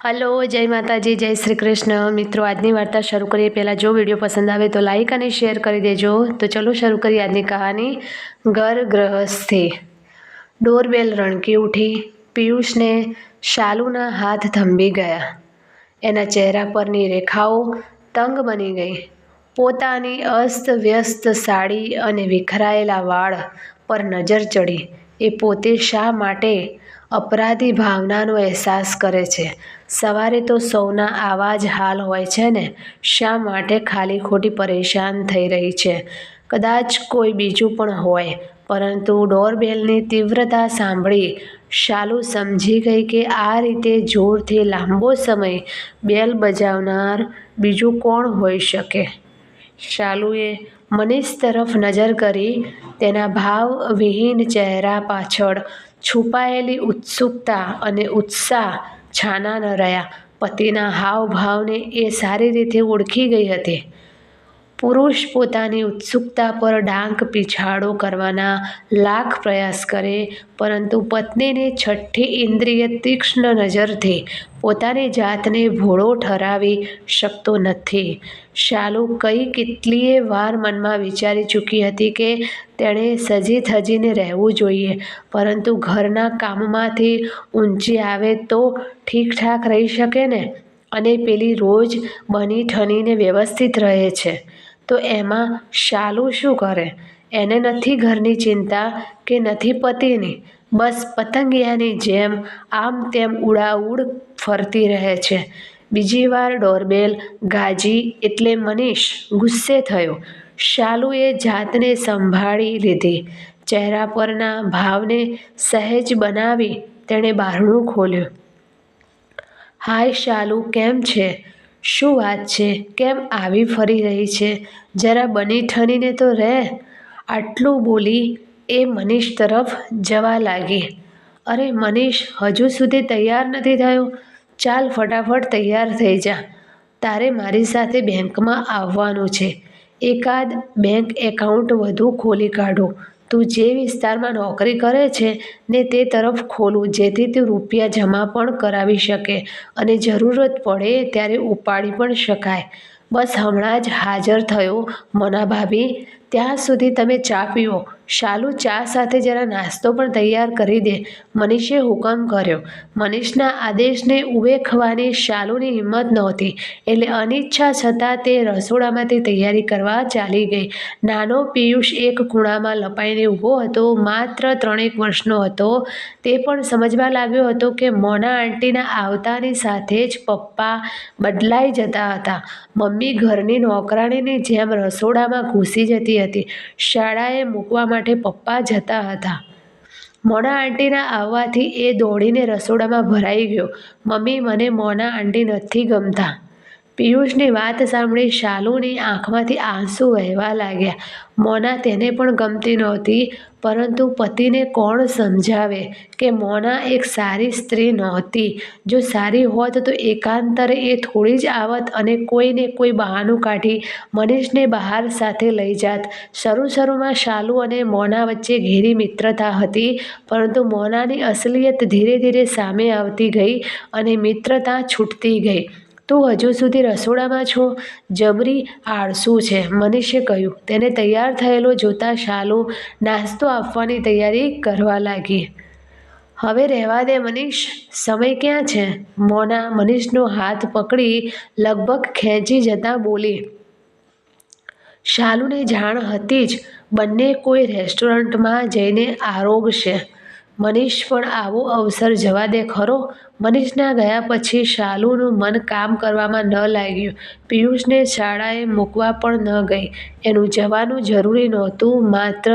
Hello, જય માતાજી, જય શ્રી કૃષ્ણ. મિત્રો, આજની વાર્તા શરૂ કરીએ પહેલાં જો વિડીયો પસંદ આવે તો લાઈક અને શેર કરી દેજો. તો ચલો શરૂ કરીએ આજની કહાની. ઘર ગૃહસ્થી. ડોરબેલ રણકી ઉઠી. પિયુષને શાલુના હાથ થંભી ગયા. એના ચહેરા પરની રેખાઓ તંગ બની ગઈ. પોતાની અસ્તવ્યસ્ત સાડી અને વિખરાયેલા વાળ પર નજર ચડી. એ પોતે શા માટે અપરાધી ભાવનાનો અહેસાસ કરે છે? સવારે તો સૌના આવા જ હાલ હોય છે ને? શા માટે ખાલી ખોટી પરેશાન થઈ રહી છે? કદાચ કોઈ બીજું પણ હોય, પરંતુ ડોરબેલની તીવ્રતા સાંભળી શાલુ સમજી ગઈ કે આ રીતે જોરથી લાંબો સમય બેલ બજાવનાર બીજું કોણ હોઈ શકે. શાલુએ મનીષ તરફ નજર કરી. તેના ભાવવિહીન ચહેરા પાછળ છુપાયેલી ઉત્સુકતા અને ઉત્સાહ છાના ન રહ્યા. પતિના હાવભાવને એ સારી રીતે ઓળખી ગઈ હતી. પુરુષ પોતાની ઉત્સુકતા પર ડાંક પીછાડો કરવાના લાખ પ્રયાસ કરે, પરંતુ પત્નીની છઠ્ઠી ઇન્દ્રિય તીક્ષ્ણ નજરથી પોતાની જાતને ભોળો ઠરાવી શકતો નથી. શાલુ કેટલીય વાર મનમાં વિચારી ચૂકી હતી કે તેણે સજી થજીને રહેવું જોઈએ, પરંતુ ઘરના કામમાંથી ઊંચી આવે તો ઠીકઠાક રહી શકે ને? અને પેલી રોજ બની ઠનીને વ્યવસ્થિત રહે છે, તો એમાં શાલુ શું કરે? એને નથી ઘરની ચિંતા કે નથી પતિની. બસ પતંગિયાની જેમ આમ તેમ ઉડાઉડ ફરતી રહે છે. બીજી વાર ડોરબેલ ગાજી એટલે મનીષ ગુસ્સે થયો. શાલુએ જાતને સંભાળી લીધી. ચહેરા પરના ભાવને સહેજ બનાવી તેણે બારણું ખોલ્યું. હાય શાલુ, કેમ છે? શું વાત છે? કેમ આવી ફરી રહી છે? જરા બની ઠનીને તો રહે. આટલું બોલી એ મનીષ તરફ જવા લાગી. અરે મનીષ, હજુ સુધી તૈયાર નથી થયો? ચાલ ફટાફટ તૈયાર થઈ જા. તારે મારી સાથે બેંકમાં આવવાનું છે. એકાદ બેંક એકાઉન્ટ વધુ ખોલી કાઢું. તું જે વિસ્તારમાં નોકરી કરે છે ને તે તરફ ખોલું, જેથી તું રૂપિયા જમા પણ કરાવી શકે અને જરૂરત પડે ત્યારે ઉપાડી પણ શકાય. બસ હમણાં જ હાજર થયો મોના ભાભી. ત્યાં સુધી તમે ચા પીવો. શાલુ, ચા સાથે જરા નાસ્તો પણ તૈયાર કરી દે, મનીષે હુકમ કર્યો. મનીષના આદેશને ઉવેખવાની શાલુની હિંમત નહોતી, એટલે અનિચ્છા છતાં તે રસોડામાંથી તૈયારી કરવા ચાલી ગઈ. નાનો પિયુષ એક ખૂણામાં લપાઈને ઊભો હતો. માત્ર 3 વર્ષનો હતો. તે પણ સમજવા લાગ્યો હતો કે મોના આંટીના આવતાની સાથે જ પપ્પા બદલાઈ જતા હતા. મમ્મી ઘરની નોકરાણીની જેમ રસોડામાં ઘૂસી જતી હતી. શાળાએ મૂકવા માટે પપ્પા જતા હતા. મોના આંટીના આવવાથી એ દોડીને રસોડામાં ભરાઈ ગયો. મમ્મી, મને મોના આંટી નથી ગમતા. પિયુષની વાત સાંભળી શાલુની આંખમાંથી આંસુ વહેવા લાગ્યા. મોના તેને પણ ગમતી નહોતી, પરંતુ પતિને કોણ સમજાવે કે મોના એક સારી સ્ત્રી નહોતી. જો સારી હોત તો એકાંતરે એ થોડી જ આવત અને કોઈને કોઈ બહાનું કાઢી મનીષને બહાર સાથે લઈ જાત. શરૂમાં શાલુ અને મોના વચ્ચે ઘેરી મિત્રતા હતી, પરંતુ મોનાની અસલિયત ધીરે ધીરે સામે આવતી ગઈ અને મિત્રતા છૂટતી ગઈ. તું હજુ સુધી રસોડામાં છો? જબરી આળસુ છે, મનીષે કહ્યું. તેને તૈયાર થયેલો જોતા શાલુ નાસ્તો આપવાની તૈયારી કરવા લાગી. હવે રહેવા દે મનીષ, સમય ક્યાં છે? મોના મનીષનો હાથ પકડી લગભગ ખેંચી જતાં બોલી. શાલુને જાણ હતી જ બંને કોઈ રેસ્ટોરન્ટમાં જઈને આરોગશે. મનીષ પણ આવો અવસર જવા દે ખરો? મનીષના ગયા પછી શાલુનું મન કામ કરવામાં ન લાગ્યું. પિયુષને શાળાએ મૂકવા પણ ન ગઈ. એનું જવાનું જરૂરી નહોતું. માત્ર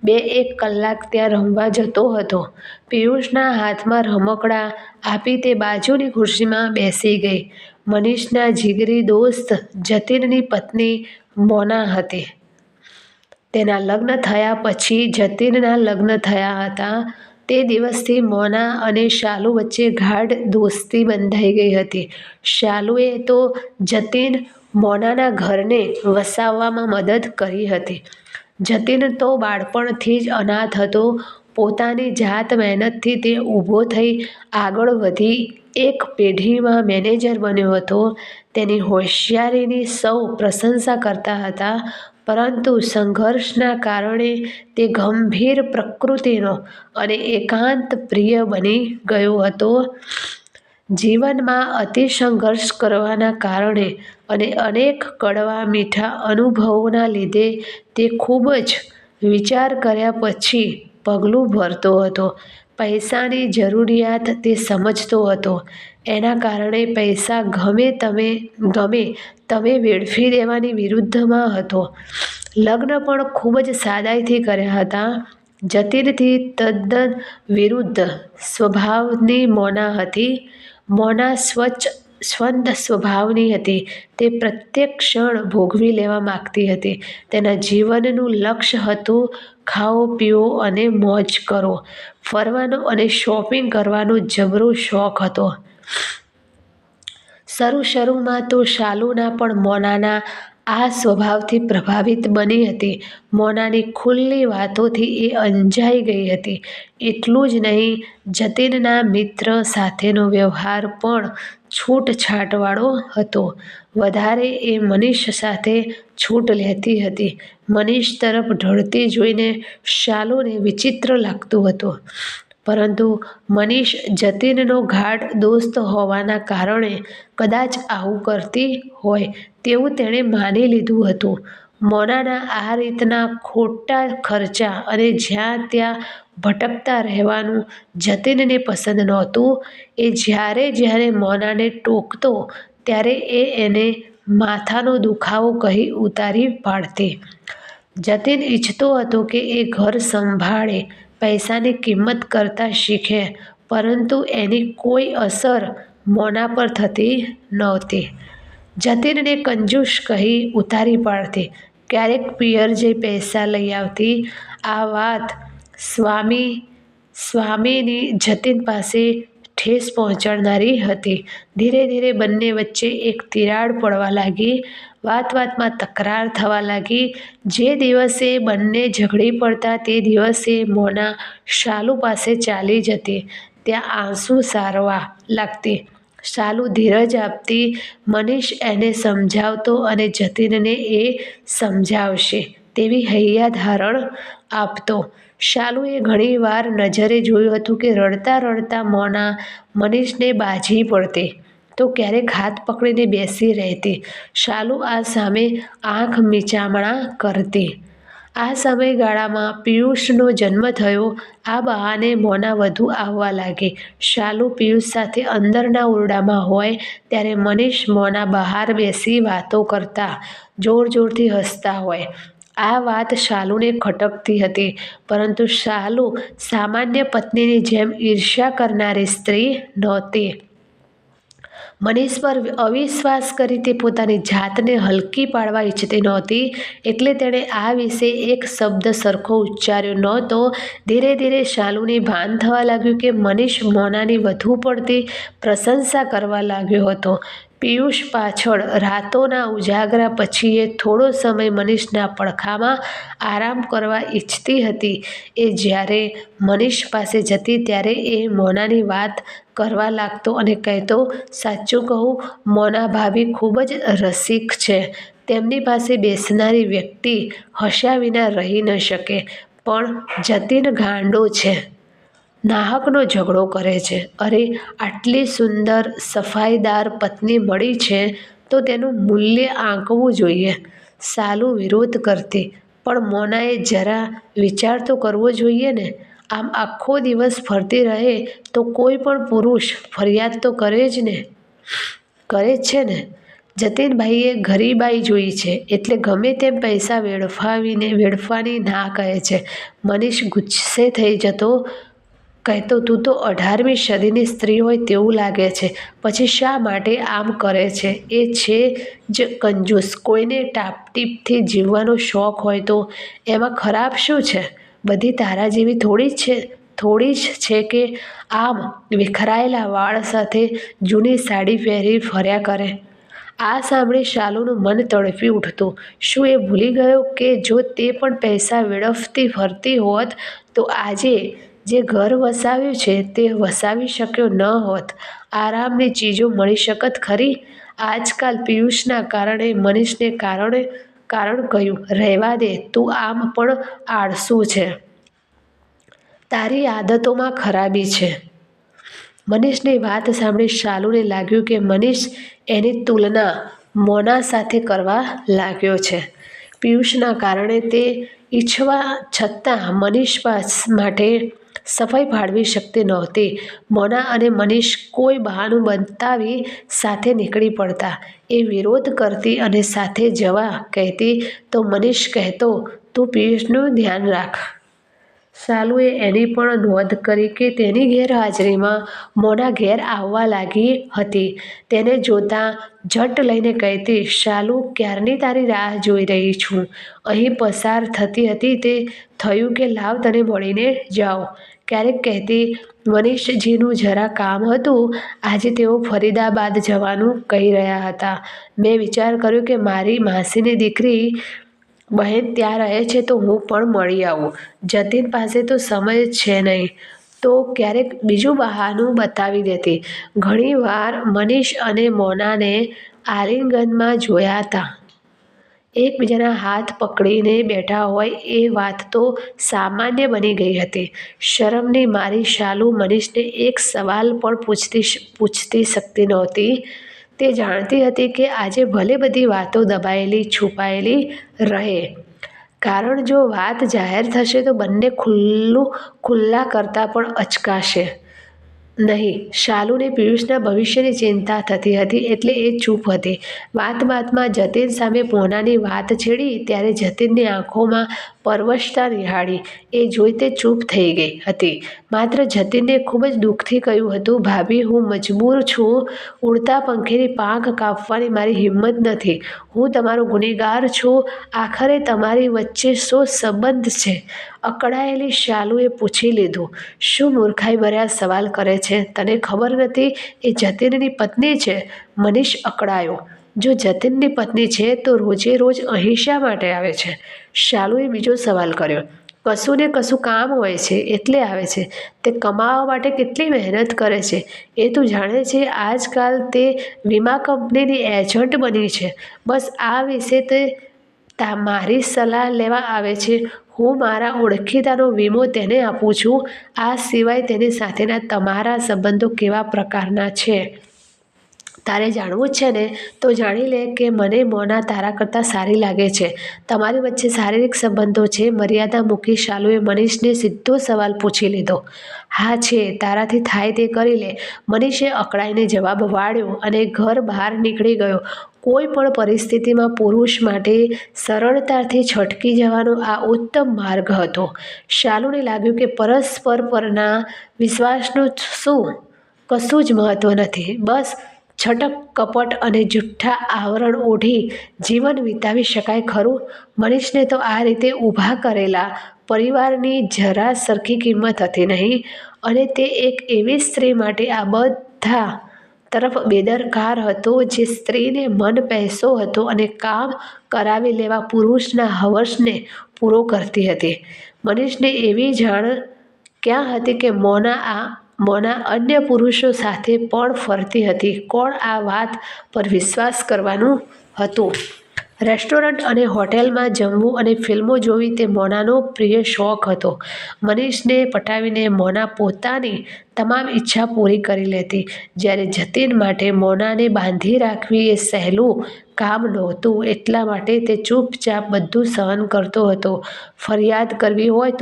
2-1 કલાક ત્યાં રમવા જતો હતો. પિયુષના હાથમાં રમકડાં આપી તે બાજુની ખુરશીમાં બેસી ગઈ. મનીષના જીગરી દોસ્ત જતીનની પત્ની મોના હતી. તેના લગ્ન થયા પછી જતીનના લગ્ન થયા હતા. તે દિવસથી મોના અને શાલુ વચ્ચે ગાઢ દોસ્તી બંધાઈ ગઈ હતી. શાલુએ તો જતીન મોનાના ઘરને વસાવવામાં મદદ કરી હતી. જતીન તો બાળપણથી જ અનાથ હતો. પોતાની જાત મહેનતથી તે ઊભો થઈ આગળ વધી એક પેઢીમાં મેનેજર બન્યો હતો. તેની હોશિયારીની સૌ પ્રશંસા કરતા હતા, પરંતુ સંઘર્ષના કારણે તે ગંભીર પ્રકૃતિનો અને એકાંત પ્રિય બની ગયો હતો. જીવનમાં અતિ સંઘર્ષ કરવાના કારણે અને અનેક કડવા મીઠા અનુભવોના લીધે તે ખૂબ જ વિચાર કર્યા પછી પગલું ભરતો હતો. પૈસાની જરૂરિયાત તે સમજતો હતો. એના કારણે પૈસા ગમે તમે વેડફી દેવાની વિરુદ્ધમાં હતો. લગ્ન પણ ખૂબ જ સાદાઈથી કર્યા હતા. જતીનથી તદ્દન વિરુદ્ધ સ્વભાવની મોના હતી. મોના સ્વચ્છંદ સ્વભાવની હતી. તે પ્રત્યેક ક્ષણ ભોગવી લેવા માંગતી હતી. તેના જીવનનું લક્ષ્ય હતું ખાઓ પીઓ અને મોજ કરો. ફરવાનો અને શોપિંગ કરવાનો જબરો શોખ હતો. શરૂમાં તો શાલુના પણ મોનાના આ સ્વભાવથી પ્રભાવિત બની હતી. મોનાની ખુલ્લી વાતોથી એ અંજાઈ ગઈ હતી. એટલું જ નહીં, જતીનના મિત્ર સાથેનો વ્યવહાર પણ છૂટછાટવાળો હતો. વધારે એ મનીષ સાથે છૂટ લેતી હતી. મનીષ તરફ ઢળતી જોઈને શાલુને વિચિત્ર લાગતું હતું. પરંતુ મનીષ જતીનનો ગાઢ દોસ્ત હોવાના કારણે કદાચ આવું કરતી હોય તેવું તેણે માની લીધું હતું. મોનાના આ રીતના ખોટા ખર્ચા અને જ્યાં ત્યાં ભટકતા રહેવાનું જતીનને પસંદ નહોતું. એ જ્યારે મોનાને ટોકતો ત્યારે એ એને માથાનો દુખાવો કહી ઉતારી પાડતી. જતીન ઈચ્છતો હતો કે એ ઘર સંભાળે, પૈસાની કિંમત કરતા શીખે, પરંતુ એની કોઈ અસર મોના પર થતી નહોતી. જતીનને કંજૂસ કહી ઉતારી પાડતી. ક્યારેક પિયર જઈ પૈસા લઈ આવતી. આ વાત સ્વામીની જતીન પાસે ઠેસ પહોંચાડનારી હતી. ધીરે ધીરે બંને વચ્ચે એક તિરાડ પડવા લાગી. વાતમાં તકરાર થવા લાગી. જે દિવસે બંને ઝઘડી પડતા તે દિવસે મોના શાલુ પાસે ચાલી જતી. ત્યાં આંસુ સારવા લાગતી. શાલુ ધીરજ આપતી. મનીષ એને સમજાવતો અને જતીનને એ સમજાવશે તેવી હૈયાધારણ આપતો. શાલુએ ઘણી વાર નજરે જોયું હતું કે રડતા મોના મનીષને બાજી પડતી તો ક્યારેક હાથ પકડીને બેસી રહેતી. શાલુ આ સામે આંખ મીચામણા કરતી. આ સમયગાળામાં પિયુષનો જન્મ થયો. આ બહાને મોના વધુ આવવા લાગી. શાલુ પિયુષ સાથે અંદરના ઓરડામાં હોય ત્યારે મનીષ મોના બહાર બેસી વાતો કરતા જોરથી હસતા હોય. આ વાત શાલુને ખટકતી હતી, પરંતુ શાલુ સામાન્ય પત્નીની જેમ ઈર્ષ્યા કરનારી સ્ત્રી નહોતી. મનીષ પર અવિશ્વાસ કરી તે પોતાની જાતને હલકી પાડવા ઈચ્છતી નહોતી. એટલે તેણે આ વિશે એક શબ્દ સરખો ઉચ્ચાર્યો નહોતો. ધીરે ધીરે શાલુને ભાન થવા લાગ્યું કે મનીષ મોનાની વધુ પડતી પ્રશંસા કરવા લાગ્યો હતો. પિયુષ પાછળ રાતોના ઉજાગરા પછી એ થોડો સમય મનીષના પડખામાં આરામ કરવા ઈચ્છતી હતી. એ જ્યારે મનીષ પાસે જતી ત્યારે એ મોનાની વાત કરવા લાગતો અને કહેતો, સાચું કહું, મોના ભાભી ખૂબ જ રસિક છે. તેમની પાસે બેસનારી વ્યક્તિ હસ્યા વિના રહી ન શકે. પણ જતીન ગાંડો છે. નાહકનો ઝઘડો કરે છે. અરે, આટલી સુંદર સફાઈદાર પત્ની મળી છે તો તેનું મૂલ્ય આંકવું જોઈએ. શાલુ વિરોધ કરતી. પણ મોનાએ જરા વિચાર તો કરવો જોઈએ ને. આમ આખો દિવસ ફરતી રહે તો કોઈ પણ પુરુષ ફરિયાદ તો કરે જ છે ને. જતીનભાઈએ ગરીબાઈ જોઈ છે એટલે ગમે તેમ પૈસા વેડફવાની ના કહે છે. મનીષ ગુસ્સે થઈ જતો. કહેતો, તું તો 18મી સદીની સ્ત્રી હોય તેવું લાગે છે. પછી શા માટે આમ કરે છે? એ છે જ કંજૂસ. કોઈને ટાપટીપથી જીવવાનો શોખ હોય તો એમાં ખરાબ શું છે? બધી તારા જેવી થોડી જ છે કે આમ વિખરાયેલા વાળ સાથે જૂની સાડી પહેરી ફર્યા કરે. આ સાંભળી શાલુનું મન તડફી ઉઠતું. શું એ ભૂલી ગયો કે જો તે પણ પૈસા વેડફતી ફરતી હોત તો આજે જે ઘર વસાવ્યું છે તે વસાવી શક્યો ન હોત, આરામની ચીજો મળી શકત ખરી? આજકાલ પિયુષના કારણે મનીષને કારણ કહ્યું, રહેવા દે, તું આમ પણ આળસુ છે. તારી આદતોમાં ખરાબી છે. મનીષની વાત સાંભળી શાલુને લાગ્યું કે મનીષ એની તુલના મોના સાથે કરવા લાગ્યો છે. પિયુષના કારણે તે ઈચ્છવા છતાં મનીષ માટે સફાઈ ફાળવી શકતી નહોતી. મોના અને મનીષ કોઈ બહાનું બતાવી સાથે નીકળી પડતા. એ વિરોધ કરતી અને સાથે જવા કહેતી તો મનીષ કહેતો, તું પિયુષનું ધ્યાન રાખ. શાલુએ એની પણ નોંધ કરી કે તેની ગેરહાજરીમાં મોના ઘેર આવવા લાગી હતી. તેને જોતાં ઝટ લઈને કહેતી, શાલુ, ક્યારની તારી રાહ જોઈ રહી છું. અહીં પસાર થતી હતી તે થયું કે લાવ તને મળીને જાઉં. ક્યારેક કહેતી, મનીષજીનું જરા કામ હતું, આજે તેઓ ફરીદાબાદ જવાનું કહી રહ્યા હતા. મેં વિચાર કર્યો કે મારી માસીની દીકરી બહેન ત્યાં રહે છે તો હું પણ મળી આવું. જતીન પાસે તો સમય છે નહીં તો ક્યારેક બીજું બહાનું બતાવી દેતી. ઘણી વાર મનીષ અને મોનાને આલિંગનમાં જોયા હતા. એકબીજાના હાથ પકડીને બેઠા હોય એ વાત તો સામાન્ય બની ગઈ હતી. શરમની મારી શાલુ મનીષને એક સવાલ પણ પૂછતી શકતી નહોતી. તે જાણતી હતી કે આજે ભલે બધી વાતો દબાયેલી છુપાયેલી રહે, કારણ જો વાત જાહેર થશે તો બંને ખુલ્લા કરતાં પણ અચકાશે નહીં. શાલુને પિયુષના ભવિષ્યની ચિંતા થતી હતી એટલે એ ચૂપ હતી. વાતમાં જતીન સામે મોનાની વાત છેડી ત્યારે જતીનની આંખોમાં પરવશતા નિહાળી. એ જોઈ તે ચૂપ થઈ ગઈ હતી. માત્ર જતીનને ખૂબ જ દુઃખથી કહ્યું હતું, ભાભી, હું મજબૂર છું. ઉડતા પંખીની પાંખ કાપવાની મારી હિંમત નથી. હું તમારો ગુનેગાર છું. આખરે તમારી વચ્ચે શો સંબંધ છે? અકળાયેલી શાલુએ પૂછી લીધું. શું મૂર્ખાઈ ભર્યા સવાલ કરે છે? તને ખબર નથી એ જતીનની પત્ની છે? મનીષ અકળાયો. જો જતીનની પત્ની છે તો રોજે રોજ અહીં શા માટે આવે છે? શાલુએ બીજો સવાલ કર્યો. કશું ને કશું કામ હોય છે એટલે આવે છે. તે કમાવા માટે કેટલી મહેનત કરે છે એ તું જાણે છે? આજકાલ તે વીમા કંપનીની એજન્ટ બની છે. બસ આ વિશે તે મારી સલાહ લેવા આવે છે. હું મારા ઓળખીતાનો વીમો તેને આપું છું. આ સિવાય તેની સાથેના તમારા સંબંધો કેવા પ્રકારના છે તારે જાણવું જ છે ને? તો જાણી લે કે મને મોના તારા કરતાં સારી લાગે છે. તમારી વચ્ચે શારીરિક સંબંધો છે? મર્યાદા મૂકી શાલુએ મનીષને સીધો સવાલ પૂછી લીધો. હા છે, તારાથી થાય તે કરી લે. મનીષે અકળાઈને જવાબ વાળ્યો અને ઘર બહાર નીકળી ગયો. કોઈ પણ પરિસ્થિતિમાં પુરુષ માટે સરળતાથી છટકી જવાનો આ ઉત્તમ માર્ગ હતો. શાલુને લાગ્યું કે પરસ્પર પરના વિશ્વાસનું કશું જ મહત્વ નથી. બસ છટક, કપટ અને જૂઠ્ઠા આવરણ ઓઢી જીવન વિતાવી શકાય ખરું? મનીષને તો આ રીતે ઊભા કરેલા પરિવારની જરા સરખી કિંમત હતી નહીં, અને તે એક એવી સ્ત્રી માટે આ બધા તરફ બેદરકાર હતો જે સ્ત્રીને મન પૈસો હતો અને કામ કરાવી લેવા પુરુષના હવસને પૂરો કરતી હતી. મનીષને એવી જાણ ક્યાં હતી કે મોના અન્ય પુરુષો સાથે પણ ફરતી હતી? કોણ આ વાત પર વિશ્વાસ કરવાનું હતું? રેસ્ટોરન્ટ અને હોટેલમાં જમવું અને ફિલ્મો જોવી તે મોનાનો પ્રિય શોખ હતો. મનીષને પટાવીને મોના પોતાની તમામ ઈચ્છા પૂરી કરી લેતી. જ્યારે જતીન માટે મોનાને બાંધી રાખવી એ સહેલું કામ નહોતું. એટલા માટે તે ચૂપચાપ બધું સહન કરતો હતો. ફરિયાદ કરવી હોય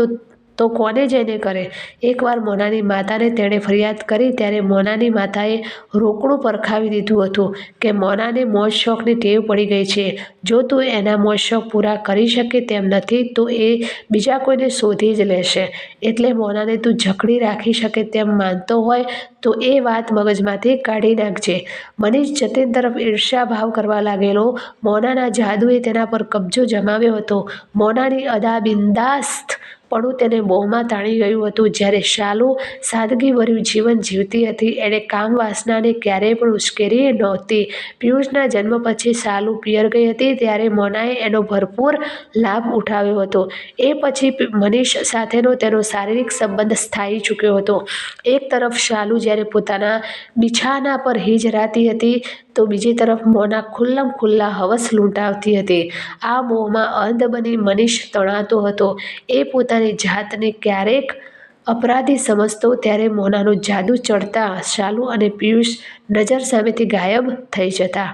તો કોને જઈને કરે? એકવાર મોનાની માતાને તેણે ફરિયાદ કરી ત્યારે મોનાની માતાએ રોકડું પરખાવી દીધું હતું કે મોનાને મોજ શોખની ટેવ પડી ગઈ છે. જો તું એના મોજ શોખ પૂરા કરી શકે તેમ નથી તો એ બીજા કોઈને શોધી જ લેશે. એટલે મોનાને તું જકડી રાખી શકે તેમ માનતો હોય તો એ વાત મગજમાંથી કાઢી નાખજે. મનીષ જતીન તરફ ઈર્ષ્યાભાવ કરવા લાગેલો. મોનાના જાદુએ તેના પર કબજો જમાવ્યો હતો. મોનાની અદા બિંદાસ્ત પણ તેને મોહમાં તાણી ગયું હતું. જ્યારે શાલુ સાદગીભર્યું જીવન જીવતી હતી, એણે કામ વાસનાને ક્યારેય પણ ઉશ્કેરી નહોતી. પિયુષના જન્મ પછી શાલુ પિયર ગઈ હતી ત્યારે મોનાએ એનો ભરપૂર લાભ ઉઠાવ્યો હતો. એ પછી મનીષ સાથેનો તેનો શારીરિક સંબંધ સ્થાયી ચૂક્યો હતો. એક તરફ શાલુ જ્યારે પોતાના બિછાના પર હિજરાતી હતી તો બીજી તરફ મોના ખુલ્લમ-ખુલ્લા હવસ લૂંટાવતી હતી. આ મોહમાં અંધ બની મનીષ તણાતો હતો. એ પોતાની જાતને ક્યારેક અપરાધી સમજતો ત્યારે મોનાનું જાદુ ચડતા શાલુ અને પિયુષ નજર સામેથી ગાયબ થઈ જતા.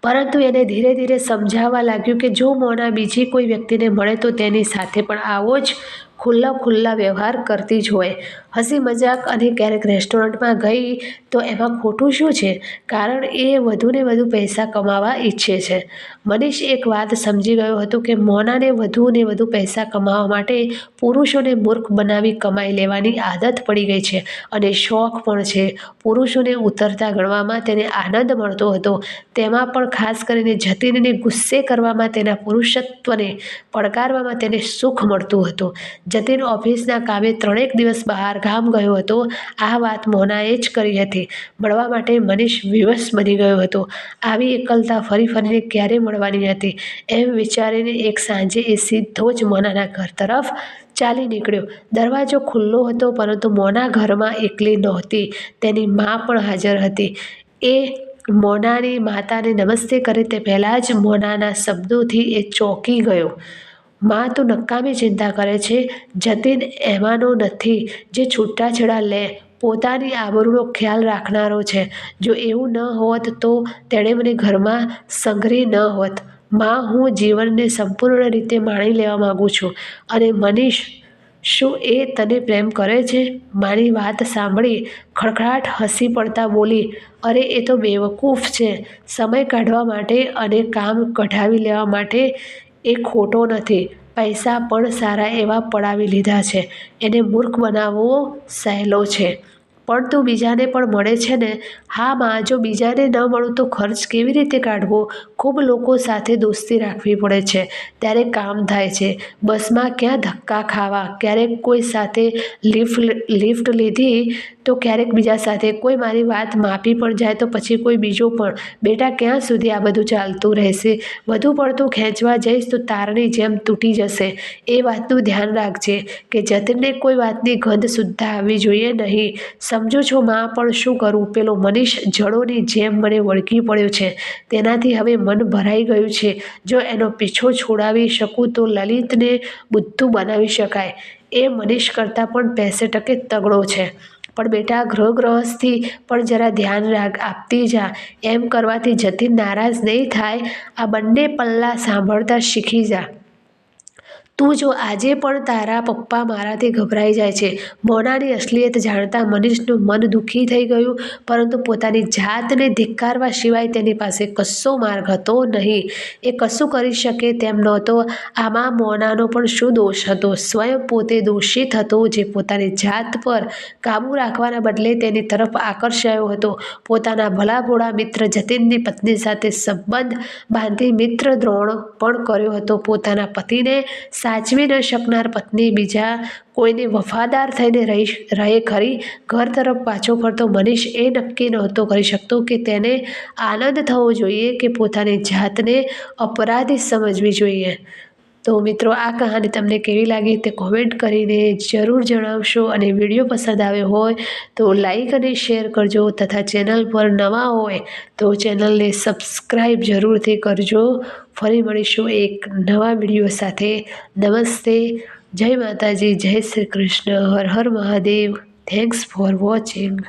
પરંતુ એને ધીરે ધીરે સમજાવવા લાગ્યું કે જો મોના બીજી કોઈ વ્યક્તિને મળે તો તેની સાથે પણ આવો જ ખુલ્લા વ્યવહાર કરતી જ હોય. હસી મજાક અને ક્યારેક રેસ્ટોરન્ટમાં ગઈ તો એમાં ખોટું શું છે? કારણ એ વધુને વધુ પૈસા કમાવા ઈચ્છે છે. મનીષ એક વાત સમજી ગયો હતો કે મોનાને વધુને વધુ પૈસા કમાવા માટે પુરુષોને મૂર્ખ બનાવી કમાઈ લેવાની આદત પડી ગઈ છે અને શોખ પણ છે. પુરુષોને ઉતરતા ગણવામાં તેને આનંદ મળતો હતો. તેમાં પણ ખાસ કરીને જતીનને ગુસ્સે કરવામાં, તેના પુરુષત્વને પડકારવામાં તેને સુખ મળતું હતું. જતીન ઓફિસના કામે 3 દિવસ બહાર ગામ ગયો હતો. આ વાત મોનાએ જ કરી હતી. મળવા માટે મનીષ વિવશ બની ગયો હતો. આવી એકલતા ફરી ફરીને ક્યારે મળવાની હતી એમ વિચારીને એક સાંજે એ સીધો જ મોનાના ઘર તરફ ચાલી નીકળ્યો. દરવાજો ખુલ્લો હતો પરંતુ મોના ઘરમાં એકલી નહોતી. તેની મા પણ હાજર હતી. એ મોનાની માતાને નમસ્તે કરે તે પહેલાં જ મોનાના શબ્દોથી એ ચોંકી ગયો. મા તો નકામી ચિંતા કરે છે. જતીન એમાંનો નથી જે છૂટાછેડા લે. પોતાની આબરૂનો ખ્યાલ રાખનારો છે. જો એવું ન હોત તો તેણે મને ઘરમાં સંઘરી ન હોત. મા, હું જીવનને સંપૂર્ણ રીતે માણી લેવા માંગુ છું. અને મનીષ, શું એ તને પ્રેમ કરે છે? મારી વાત સાંભળી ખડખડાટ હસી પડતા બોલી, અરે એ તો બેવકૂફ છે. સમય કાઢવા માટે અને કામ કઢાવી લેવા માટે એ ખોટો નથી. પૈસા પણ સારા એવા પડાવી લીધા છે. એને મૂર્ખ બનાવવો સહેલો છે. પણ તું બીજાને પણ મળે છે ને? હા મા, જો બીજાને ન મળું તો ખર્ચ કેવી રીતે કાઢવો? ખૂબ લોકો સાથે દોસ્તી રાખવી પડે છે ત્યારે કામ થાય છે. બસમાં ક્યાં ધક્કા ખાવા, ક્યારેક કોઈ સાથે લિફ્ટ લીધી તો ક્યારેક બીજા સાથે. કોઈ મારી વાત માપી પણ જાય તો પછી કોઈ બીજો પણ. બેટા, ક્યાં સુધી આ બધું ચાલતું રહેશે? વધુ પડતું ખેંચવા જઈશ તો તારની જેમ તૂટી જશે. એ વાતનું ધ્યાન રાખજે કે જતીનને કોઈ વાતની ગંધ સુદ્ધા આવવી જોઈએ નહીં. સમજુ છું મા, પણ શું કરું? પેલો મનીષ જડોની જેમ મને વળગી પડ્યો છે. તેનાથી હવે મન ભરાઈ ગયું છે. જો એનો પીછો છોડાવી શકું તો લલિતને બુદ્ધુ બનાવી શકાય. એ મનીષ કરતાં પણ 65% તગડો છે. પણ બેટા, ગૃહસ્થી પણ જરા ધ્યાન આપતી જા. એમ કરવાથી જતીન નારાજ નહીં થાય. આ બંને પલ્લા સાંભળતા શીખી જા. તું જો આજે પણ તારા પપ્પા મારાથી ગભરાઈ જાય છે. મોનાની અસલિયત જાણતા મનીષનું મન દુઃખી થઈ ગયું. પરંતુ પોતાની જાતને ધિક્કારવા સિવાય તેની પાસે કશો માર્ગ હતો નહીં. એ કશું કરી શકે તેમ નહોતો. આમાં મોનાનો પણ શું દોષ હતો? સ્વયં પોતે દોષિત હતો જે પોતાની જાત પર કાબૂ રાખવાના બદલે તેની તરફ આકર્ષાયો હતો. પોતાના ભલાભોળા મિત્ર જતીનની પત્ની સાથે સંબંધ બાંધી મિત્રદ્રોહ પણ કર્યો હતો. પોતાના પતિને સાચવી ન શકનાર પત્ની બીજા કોઈને વફાદાર થઈને રહે ખરી? ઘર તરફ પાછો ફરતો મનીષ એ નક્કી નહોતો કરી શકતો કે તેને આનંદ થવો જોઈએ કે પોતાની જાતને અપરાધી સમજવી જોઈએ. તો મિત્રો, આ કહાની તમને કેવી લાગી તે કોમેન્ટ કરીને જરૂર જણાવશો. અને વિડીયો પસંદ આવ્યો હોય તો લાઈક અને શેર કરજો તથા ચેનલ પર નવા હોય તો ચેનલને સબસ્ક્રાઈબ જરૂરથી કરજો. ફરી મળીશું એક નવા વિડીયો સાથે. નમસ્તે, જય માતાજી, જય શ્રી કૃષ્ણ, હર હર મહાદેવ. Thanks for watching.